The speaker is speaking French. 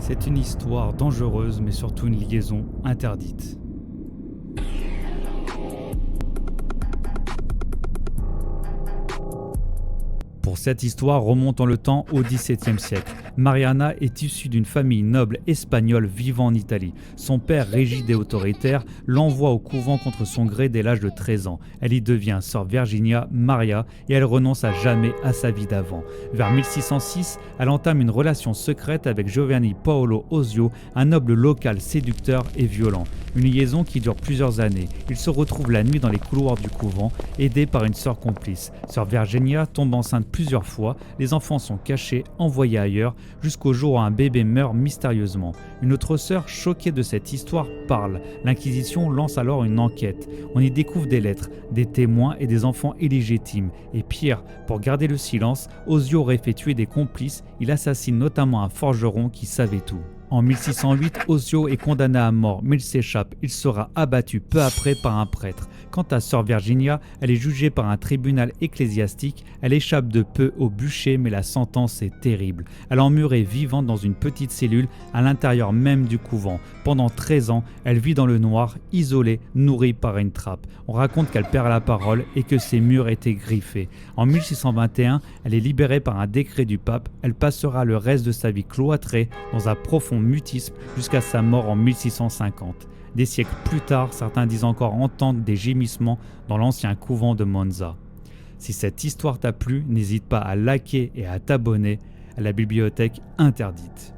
C'est une histoire dangereuse mais surtout une liaison interdite. Pour cette histoire, remontons le temps au XVIIe siècle. Mariana est issue d'une famille noble espagnole vivant en Italie. Son père, rigide et autoritaire, l'envoie au couvent contre son gré dès l'âge de 13 ans. Elle y devient sœur Virginia Maria et elle renonce à jamais à sa vie d'avant. Vers 1606, elle entame une relation secrète avec Giovanni Paolo Osio, un noble local séducteur et violent. Une liaison qui dure plusieurs années. Ils se retrouvent la nuit dans les couloirs du couvent, aidés par une sœur complice. Sœur Virginia tombe enceinte plusieurs fois, les enfants sont cachés, envoyés ailleurs, jusqu'au jour où un bébé meurt mystérieusement. Une autre sœur, choquée de cette histoire, parle. L'Inquisition lance alors une enquête. On y découvre des lettres, des témoins et des enfants illégitimes. Et pire, pour garder le silence, Osio aurait fait tuer des complices, il assassine notamment un forgeron qui savait tout. En 1608, Osio est condamné à mort, mais il s'échappe. Il sera abattu peu après par un prêtre. Quant à sœur Virginia, elle est jugée par un tribunal ecclésiastique. Elle échappe de peu au bûcher, mais la sentence est terrible. Elle est emmurée vivante dans une petite cellule à l'intérieur même du couvent. Pendant 13 ans, elle vit dans le noir, isolée, nourrie par une trappe. On raconte qu'elle perd la parole et que ses murs étaient griffés. En 1621, elle est libérée par un décret du pape. Elle passera le reste de sa vie cloîtrée dans un profond mutisme jusqu'à sa mort en 1650. Des siècles plus tard, certains disent encore entendre des gémissements dans l'ancien couvent de Monza. Si cette histoire t'a plu, n'hésite pas à liker et à t'abonner à la bibliothèque interdite.